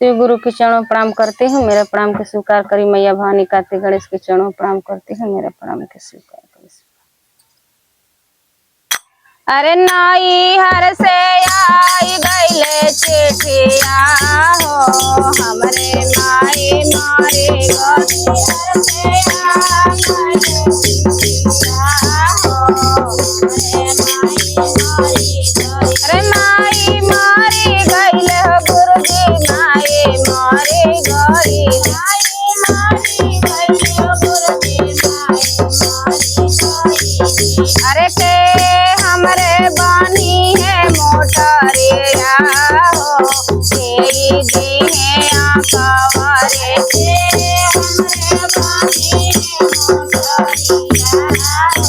शिव गुरु के चरणों प्रणाम करती हूँ, मेरे प्रणाम के स्वीकार करी। मैया भवानी कार्तिक गणेश के चरणों प्रणाम करती हूँ, मेरे प्रणाम के स्वीकार करी। अरे नाई हर से आई गईले चिठिया हो, हमरे माई मारे गई से अरे माई मारी गईले हो गुरुजी, माई मारी गई, माई मारी गईले हो गुरुजी, अरे के हमरे बानी है मोटरिया हो, तेरी दी है आकावारे के हमरे बानी है मोटरिया हो।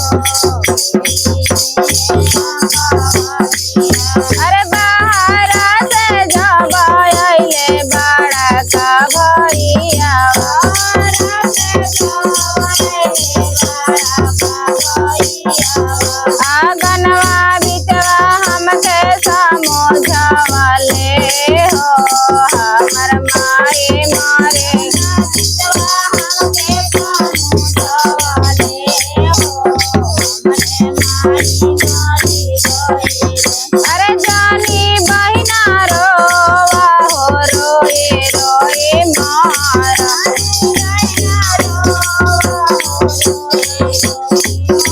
अरे बाहर से जब आइले बड़ा का भैया, आंगनवा बिचवा हमके समझवले हो, हमर माई मारे अरे जानी बहिना रोवा हो, रोए रोए मारा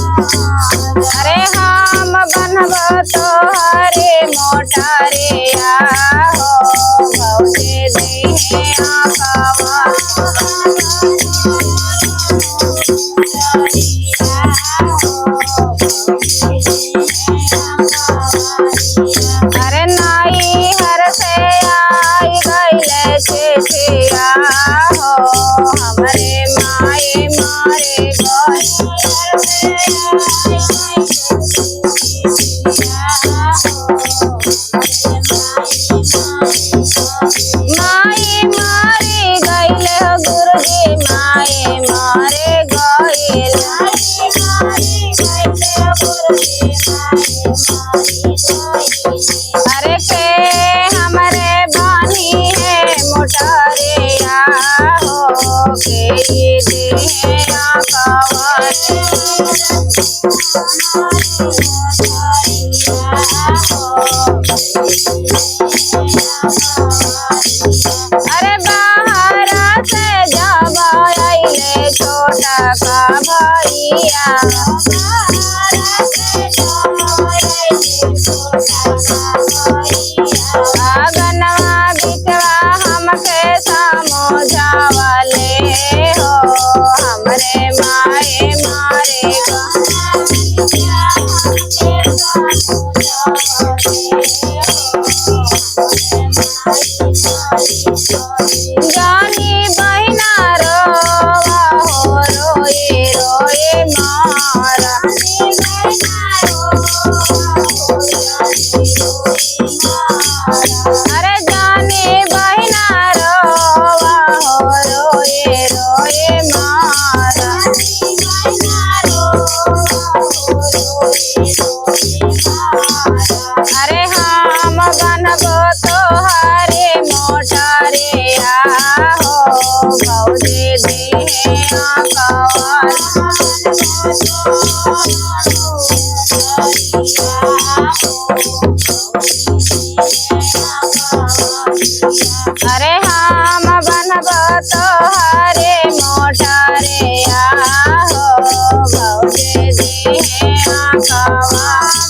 अरे हम बनब तोहरे मोटरिया हो, भौजे देहे आकावा अरे नाई हर से आई गईले चिठिया हो, हमरे माई मारे गई माई मारी गईले हो गुरुजी, माई मारे गईल, अरे के हमरे बानी है मोटरिया हो, के देहे आकावारे अरे बाहर से जब आइले छोटा का भैया, आंगनवा बिचवा हमके समझवले हो, हमरे माई मारे जानी बहिना रोवा हो, रोए रोए मारा अरे जानी बहिना रोवा हो, रोए रोए मारा अरे हम बनब तोहरे मोटरिया हो, भौजे देहे आकावारे अरे हम बनब तोहरे मोटरिया हो, भौजे देहे आकावारे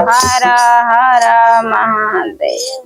हर हर महादेव।